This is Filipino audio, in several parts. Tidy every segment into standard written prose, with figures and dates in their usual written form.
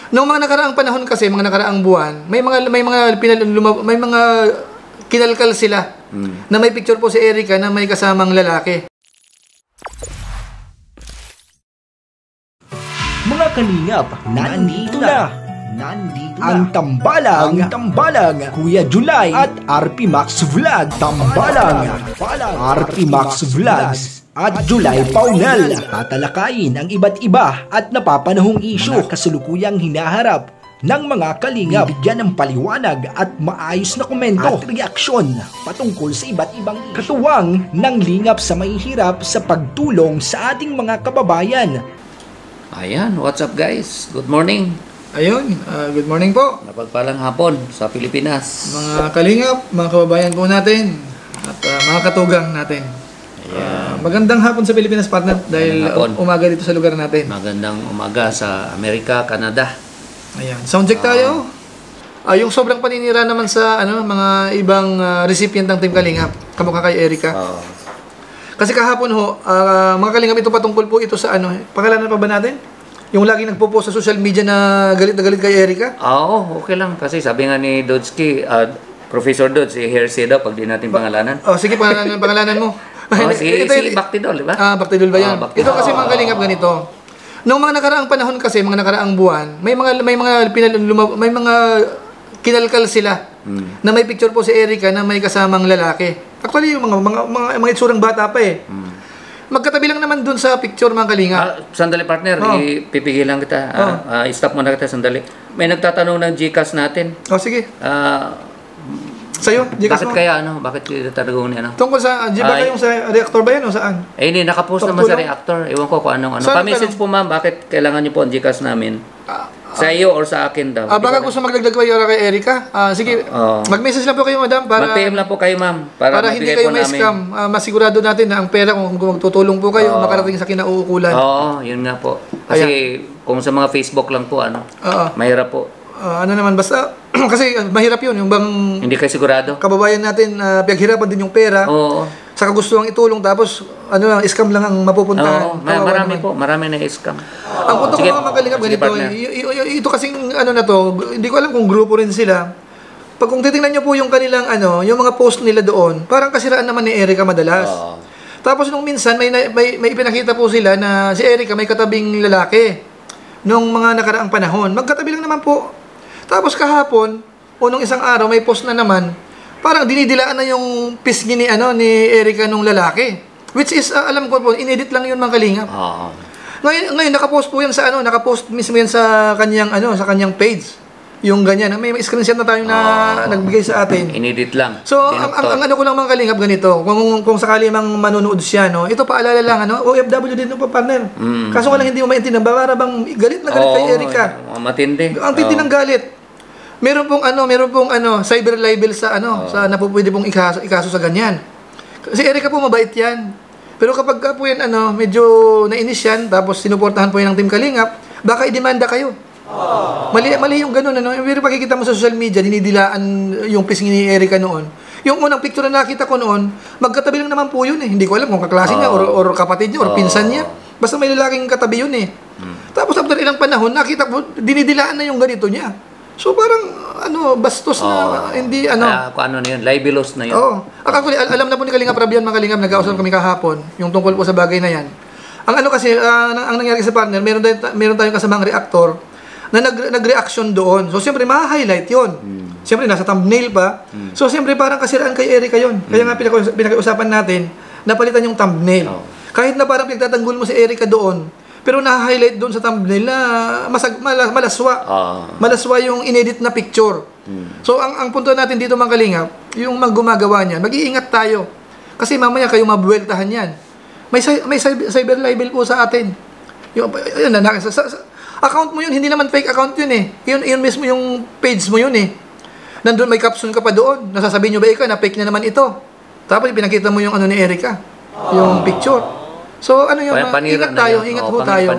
Noong mga nakaraang panahon kasi, mga nakaraang buwan, may mga kinalkal sila na may picture po si Erica na may kasamang lalaki. Mga kalingap, nandito na ang Tambalang, Kuya July at RP Max Vlog. Tambalang, RP Max Vlogs at July Paunel. Tatalakayin ang iba't iba at napapanahong isyu kasalukuyang hinaharap ng mga kalingap. Bigyan ng paliwanag at maayos na komento at reaksyon patungkol sa iba't ibang katuwang ng lingap sa mahihirap sa pagtulong sa ating mga kababayan. Ayan, what's up guys? Good morning. Ayun, good morning po. Napagpalang hapon sa Pilipinas. Mga kalingap, mga kababayan po natin at mga katugang natin. Magandang hapon sa Pilipinas, partner, dahil umaga dito sa lugar natin. Magandang umaga sa Amerika, Canada. Ayan, soundcheck tayo. Yung sobrang paninira naman sa mga ibang recipient ng Team Kalingap, kamukha kay Erica. Kasi kahapon ho, mga kalingap, ito patungkol po ito sa pangalanan pa ba natin? Yung lagi nagpo-post sa social media na galit kay Erica? Oo, okay lang. Kasi sabi nga ni Dodski, Professor Dodds, i-hearsay daw pag di natin pangalanan. Sige, pangalanan mo. Si Baktidol, di ba? Baktidol ba yan? Ito kasi mga kalingap ganito. Noong mga nakaraang panahon kasi, mga nakaraang buwan, may mga kinalkal sila na may picture po si Erica na may kasamang lalaki. Actually, yung mga itsurang bata pa eh. Magkatabi lang naman dun sa picture, mga kalingap. Sandali partner, ipipigilan kita. Stop muna kita sandali. May nagtatanong ng GCash natin. Sige. Sa'yo, GCash bakit mo? kaya bakit tatanong niya Tungkol sa, di ba kayong sa reactor ba yan o saan? Hindi, nakapost naman sa reactor. Ewan ko kung anong Pa-message po ma'am, bakit kailangan niyo po ang GCash namin? Sa iyo or sa akin daw? Baka gusto magdagdag kayo kay Erica. Sige, mag-message lang po kayo, madam. Mag-PM lang po kayo, ma'am. Para hindi kayo ma-scam. Masigurado natin na ang pera, kung magtutulong po kayo, makarating sa kinauukulan. Oo, yun nga po. Kasi kung sa mga Facebook lang po, mahirap po. Basta, kasi mahirap yun. Yung bang hindi kayo sigurado? Kababayan natin, pinaghirapan din yung pera. Sa kagustuhang itulong, tapos scam lang ang mapupuntahan. Marami na scam. Ang punto ko mga kalingap ganito, ito kasing hindi ko alam kung grupo rin sila. Kung titingnan nyo po yung kanilang yung mga post nila doon, parang kasiraan naman ni Erica madalas. Tapos nung minsan, may ipinakita po sila na si Erica may katabing lalaki nung mga nakaraang panahon. Magkatabi lang naman po. Tapos kahapon, o nung isang araw, may post na naman, parang dinidilaan na yung pisngi ni Erica nung lalaki. Which is, alam ko po, inedit lang yun, mga kalingap. Ngayon nakapost po yan sa nakapost mismo yan sa kanyang page. Yung ganyan, may screenshot na tayo na nagbigay sa atin. Inedit lang. So, ang ko lang, mga kalingap, ganito, kung sakali mang manunood siya, ito paalala lang, OFW din pa, partner. Kaso nga lang hindi mo maintindihan, para bang galit na galit kay Erica. Matindi. Ang tindi ng galit. Meron pong cyber libel sa na pwede pong ikaso sa ganyan. Si Erica po mabait yan. Pero kapag po yan medyo nainis yan, tapos sinuportahan po yan ng Team Kalingap, baka i-demanda kayo. Mali yung ganun Pero pakikita mo sa social media, dinidilaan yung pisngi ni Erica noon. Yung unang picture na nakita ko noon, magkatabi lang naman po yun eh. Hindi ko alam kung kaklase niya or kapatid niya or pinsan niya. Basta may lalaking katabi yun eh. Tapos after ilang panahon, nakita ko dinidilaan na yung ganito niya. So parang bastos na hindi kung na yun, libelous na yun. Actually, alam na po ni Kalingap Rabian, mga kalingap, nag-ausap kami kahapon yung tungkol po sa bagay na yan. Ang kasi ang nangyari sa partner, meron tayong kasamang reactor na nag-reaction doon. So siyempre ma-highlight 'yon. Siyempre nasa thumbnail pa. So siyempre parang kasiraan kay Erica 'yon. Kaya nga pinag-uusapan natin, napalitan yung thumbnail. Kahit na parang pinagtatanggol mo si Erica doon, pero na-highlight doon sa thumbnail na malaswa. Malaswa yung inedit na picture. So, ang punto natin dito, mga kalingap, yung gumagawa niyan, mag-iingat tayo. Kasi mamaya kayo mabuweltahan yan. May cyber libel po sa atin. Account mo yun, hindi naman fake account yun eh. Yun mismo yung page mo yun eh. Nandun may caption ka pa doon. Nasasabihin nyo ba ikaw na fake na naman ito? Tapos pinakita mo yung ni Erica. Yung picture. So ingat tayo, ingat ho tayo.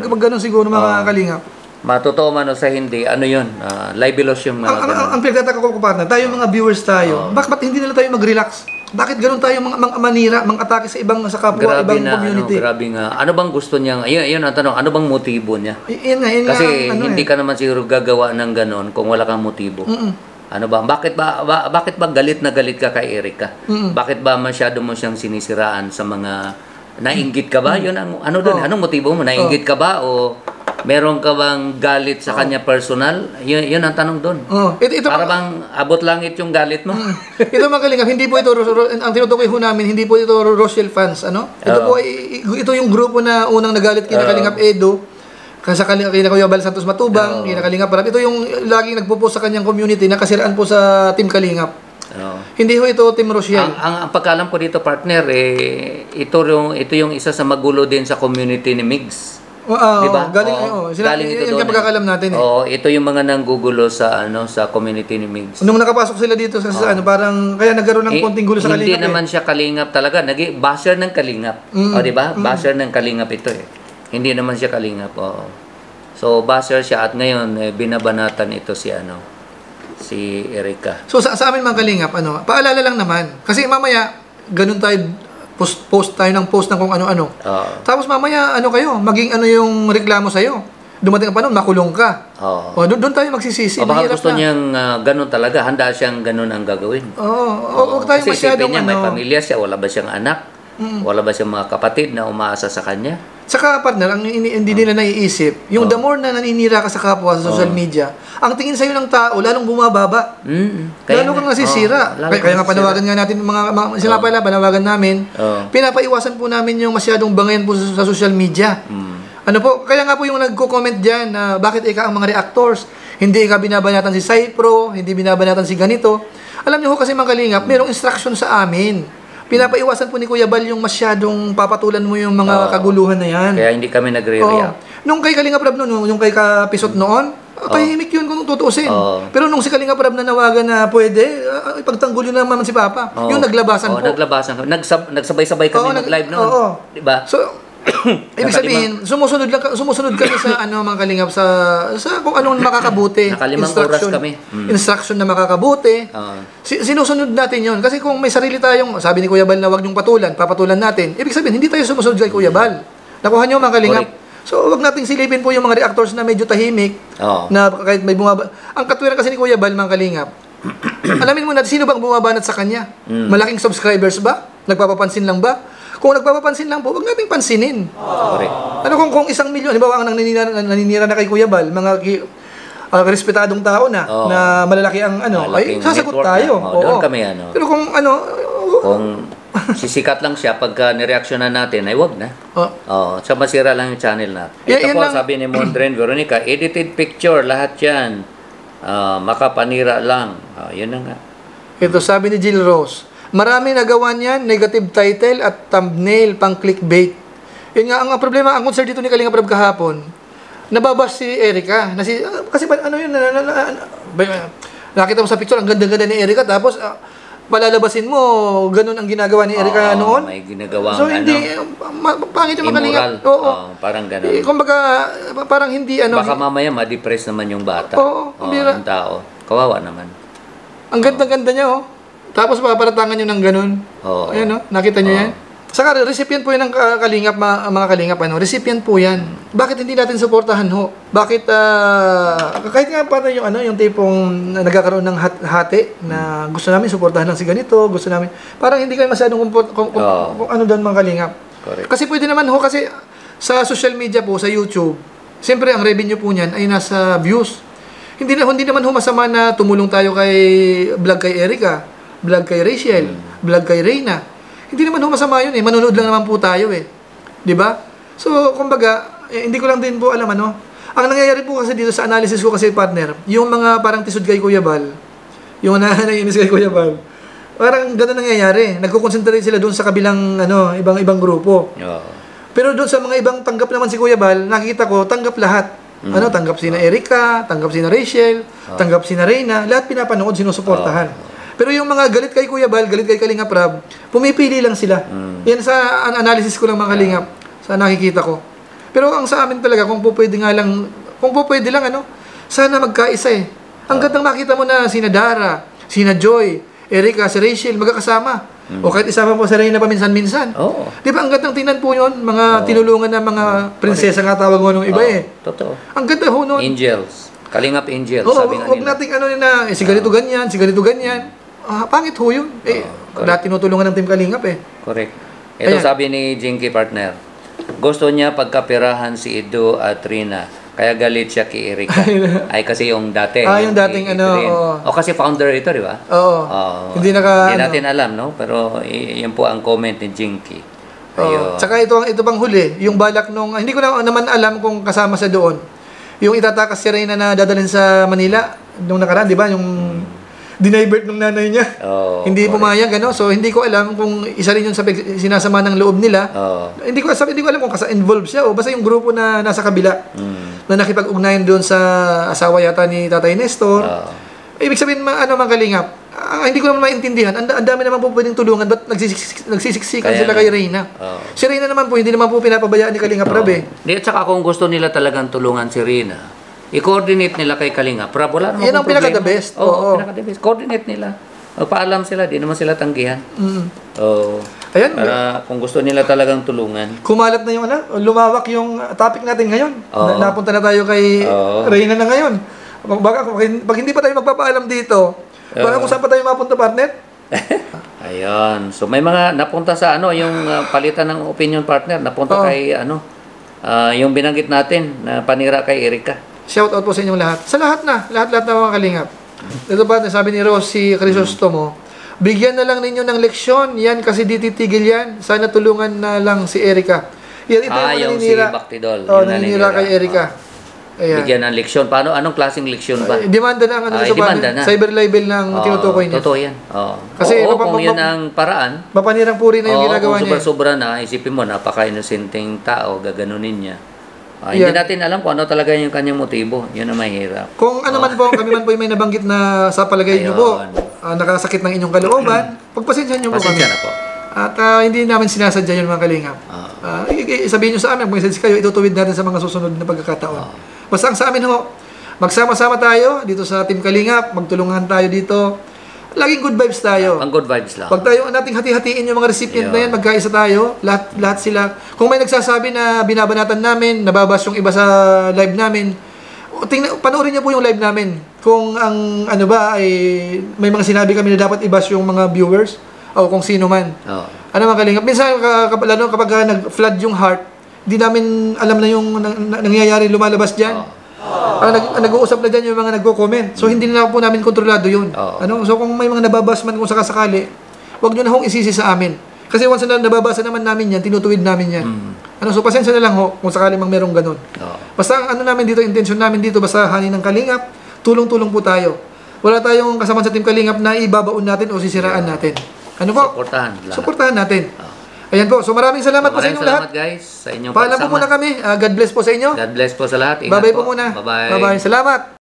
Mag ganun siguro, mga kalingap. Matotoo man o sa hindi, yun? Libelous yung ang pinagtataka ko, partner, tayo mga viewers tayo, bakit hindi nila tayo mag-relax? Bakit ganoon tayo mga manira, mga atake sa kapwa, Grabe ibang community? grabe nga. Ano bang gusto niya? Ayun ang tanong, ano bang motibo niya? Yun nga, Kasi ang hindi ka naman siguro gagawa ng ganon kung wala kang motibo. Ano ba? Bakit ba galit na galit ka kay Erica? Bakit ba masyado mo siyang sinisiraan sa mga nainggit ka ba? Yun ang ano doon, anong motibo mo? Nainggit ka ba o meron ka bang galit sa kanya personal? Yun ang tanong doon. Ito, Para bang abot langit yung galit mo? Ito mga kalingap, hindi po ito, ang tinutukoy ho namin, hindi po ito Rochelle fans, ano? Ito po, ito yung grupo na unang nagalit kina Kalingap Edo, sa kina Kuya Bal Santos Matubang, kina Kalingap Rab. Ito yung laging nagpo-post sa kanyang community na kasiraan po sa Team Kalingap. Hindi ho ito Team Rochelle. Ang pagkalam ko dito, partner, ito yung isa sa magulo din sa community ni Migs. Diba? Galing ito doon. Pagkakalam natin ito yung mga nanggugulo sa sa community ni Migs. Nung nakapasok sila dito sa parang kaya nagkaroon ng konting gulo sa Kalingap. Hindi naman siya Kalingap talaga, basher ng Kalingap. Di ba? Basher ng Kalingap ito Hindi naman siya Kalingap. So basher siya at ngayon binabanatan ito si Erica. So sa amin mga Kalingap, paalala lang naman kasi mamaya ganun tayo post tayo ng post ng kung ano-ano. Tapos mamaya maging yung reklamo sa'yo. Dumating ang panahon, makulong ka. Doon tayo magsisisi. Baka gusto niyang ganun talaga. Handa siyang ganun ang gagawin. Huwag tayo kasi masyadong niya, may pamilya siya, wala ba siyang anak? Wala ba siyang mga kapatid na umaasa sa kanya? Saka partner, ang hindi nila naiisip, yung the more na naninira ka sa kapwa sa social media, ang tingin sa'yo ng tao, lalong bumababa. Lalo kang nasisira. Kaya nga panawagan nga natin, panawagan namin, pinapaiwasan po namin yung masyadong bangayan po sa social media. Kaya nga po yung nagko-comment dyan na bakit ang mga reactors, hindi binabanatan si Cypro, hindi binabanatan si ganito. Alam niyo kasi mga Kalingap, merong instruction sa amin. Pinapaiwasan po ni Kuya Bal yung masyadong papatulan mo yung mga kaguluhan na yan. Kaya hindi kami nagre-react. Nung kay Kalingap Rab yung kay Kapisot noon, tahimik yun kung tutuusin. Pero nung si Kalingap Rab na nawagan na pwede, ipagtanggol yun naman si Papa. Yung naglabasan po. Naglabasan. Nagsabay-sabay kami mag-live noon. Diba? So, ibig sabihin, sumusunod kami sa mga Kalingap sa kung anong makakabuti. Nakalimang oras kami. Instruction na makakabuti. Sinusunod natin yon. Kasi kung may sarili tayong, sabi ni Kuya Bal na wag niyong papatulan natin, ibig sabihin, hindi tayo sumusunod kay Kuya Bal. Nakuha niyo mga Kalingap. So, wag nating silipin po yung mga reactors na medyo tahimik, na kahit may bumaba. Ang katwiran kasi ni Kuya Bal, mga Kalingap, alamin mo natin, sino bang bumabanat sa kanya? Malaking subscribers ba? Nagpapapansin lang ba? Kung nagpapapansin lang po, wag nating pansinin. Kung 1 milyon, halimbawa ang naninira na kay Kuya Bal, mga respetadong tao na malalaki ang ay sasagot tayo. Doon kami Pero kung kung sisikat lang siya pagka nireaksyonan natin, ay wag na. So masira lang yung channel na. Ito po, sabi ni Mondren Veronica, edited picture, lahat yan. Makapanira lang. Yun na nga. Ito, sabi ni Jill Rose, marami nagawa niyan, negative title at thumbnail pang clickbait. Yun nga, ang problema, ang concern dito ni Kalingap Rab kahapon, nababas si Erica. Kasi nakita mo sa picture, ang ganda-ganda ni Erica, tapos palalabasin mo, ganun ang ginagawa ni Erica noon. May ginagawa so, hindi, pangit yung Kalingap. Parang ganun. Kumbaga, parang hindi, baka mamaya ma-depress naman yung bata. Yung tao. Kawawa naman. Ang ganda-ganda niya, Tapos paparatangan nyo ng ganun. Ayan, nakita nyo yan? Saka recipient po yan ng Kalingap, mga Kalingap. Recipient po yan. Bakit hindi natin suportahan ho? Bakit, kahit nga paano yung tipong nagkakaroon ng hati na gusto namin suportahan lang si ganito, gusto namin, parang hindi kayo masyadong ano doon mga Kalingap. Correct. Kasi pwede naman ho, kasi sa social media po, sa YouTube, siyempre ang revenue po niyan ay nasa views. Hindi naman ho masama na tumulong tayo vlog kay Erica, vlog kay Rachel, vlog kay Reyna. Hindi naman ho masama yun Manonood lang naman po tayo 'Di ba? So, kumbaga, hindi ko lang din po alam Ang nangyayari po kasi dito sa analysis ko kasi partner, yung mga parang tisod kay Kuya Bal, yung naiinis kay Kuya Bal, parang gano'n nangyayari. Nagko-concentrate sila doon sa kabilang ibang grupo. Pero doon sa mga ibang tanggap naman si Kuya Bal, nakikita ko tanggap lahat. Tanggap sina Erica, tanggap sina Rachel, tanggap sina Reyna, lahat pinapanood, sinusuportahan. Pero yung mga galit kay Kuya Bal, galit kay Kalingap Rab, pumipili lang sila. Yan sa analysis ko lang mga Kalingap, sa nakikita ko. Pero ang sa amin talaga, kung po pwede lang, sana magkaisa Ang gandang makita mo na sina Dara, sina Joy, Erica, si Rachel, magkakasama. O kahit isama po sa Reyna paminsan-minsan. Oo. Di ba, ang gandang tingnan po yun? Mga tinulungan ng mga prinsesa nga tawag mo nung iba eh. Totoo. Ang ganda ho nun. Angels. Kalingap Angels, Oo, sabi nga huwag nila. nating ano na, si ganito ganyan, si ganito ganyan. Pangit ho yun. Dati tinutulungan ng Team Kalingap eh. Correct. Ito Ayan. sabi ni Jinky partner. Gusto niya pagkapirahan si Edo at Rina. Kaya galit siya kay Erika. Ay kasi yung dati. Yung dating ano, oo. O kasi founder ito, di ba? Oo. Hindi naka, Hindi natin alam, no? Pero yan po ang comment ni Jinky. Ayun. Tsaka ito bang huli, yung balak nung, hindi ko na naman alam kung kasama sa doon. Yung itatakas si Reyna na dadalhin sa Manila, nung nakaraan, di ba? Yung dinivert ng nanay niya. Hindi pumayag, ano? So, hindi ko alam kung isa rin yun sa sinasama ng loob nila. Hindi ko alam kung involved siya o basta yung grupo na nasa kabila na nakipag-ugnayan doon sa asawa yata ni Tatay Nestor. Ibig sabihin, mga kalingap, hindi ko naman maintindihan. Ang dami naman po pwedeng tulungan, ba't nagsisiksikan sila kay Reyna? Si Reyna naman po, hindi naman po pinapabayaan ni Kalingap Rab eh. At saka kung gusto nila talagang tulungan si Rina, i-coordinate nila kay Kalingap Rab. Wala naman yan ang pinaka-the best. Oo, pinaka-the best. Coordinate nila. Paalam sila, di naman sila tanggihan. Ayan. Para kung gusto nila talagang tulungan. Kumalat na yung lumawak yung topic natin ngayon. Napunta na tayo kay Reyna na ngayon. Baka pag hindi pa tayo magpapaalam dito, baka kung saan pa tayo mapunta, partner? Ayun. So may mga napunta sa yung palitan ng opinion partner, napunta kay yung binanggit natin na panira kay Erika. Shout out po sa inyong lahat. Sa lahat na mga kalingap. Ito ba, sabi ni Rosie Crisostomo, bigyan na lang ninyo ng leksyon, yan kasi di titigil yan. Sana tulungan na lang si Erika. Ito yung si Bactidol. Naninira kay Erika. Ayan. Bigyan ng leksyon. Anong klaseng leksyon ba? Demanda na ang cyber libel ng tinutukoy niya. Totoo yan. Kasi kung yun ang paraan. Mapanirang puri na yung ginagawa niya. Kung sobra-sobra na, isipin mo, napaka-inosenteng tao, gaganunin niya. Hindi natin alam kung ano talaga yung kanyang motibo. Yun ang mahirap. Kung ano man po, kami man po may nabanggit na sa palagay niyo po, nakasakit ng inyong kalooban, pagpasensyahan niyo po kami. Pasensya na po. At hindi namin sinasadya yun mga kalingap. Sabihin nyo sa amin, mag-message kayo, itutuwid natin sa mga susunod na pagkakataon. Basta ang sa amin ho, magsama-sama tayo dito sa Team Kalingap, magtulungan tayo dito. Laging good vibes tayo. Ang good vibes lang. Pag tayo nating hati-hatiin yung mga recipient na yan, magkaisa tayo, lahat sila. Kung may nagsasabi na binabanatan namin, nababas yung iba sa live namin, panoorin niyo po yung live namin. Kung ang ay may mga sinabi kami na dapat ibas yung mga viewers o kung sino man. Ano mga kalingap? Minsan lalo kapag nag-flood yung heart, di namin alam na yung nangyayari lumalabas diyan. Nag-uusap na dyan yung mga nagko-comment. So, hindi na po namin kontrolado yun. So, kung may mga nababas man kung sakasakali, huwag nyo na hong isisi sa amin. Kasi once na nababasa naman namin yan, tinutuwid namin yan. So, pasensya na lang ho kung sakali mang merong ganun. Basta ang namin dito, intention namin dito, basta hanin ng Kalingap, tulong-tulong po tayo. Wala tayong kasama sa Team Kalingap na ibabaon natin o sisiraan natin. Ano po? Suportahan natin. Ayan po. So maraming salamat po sa inyong lahat. Salamat guys sa inyong paalam po muna kami. God bless po sa inyo. God bless po sa lahat. Bye-bye po muna. Bye-bye. Bye-bye. Salamat.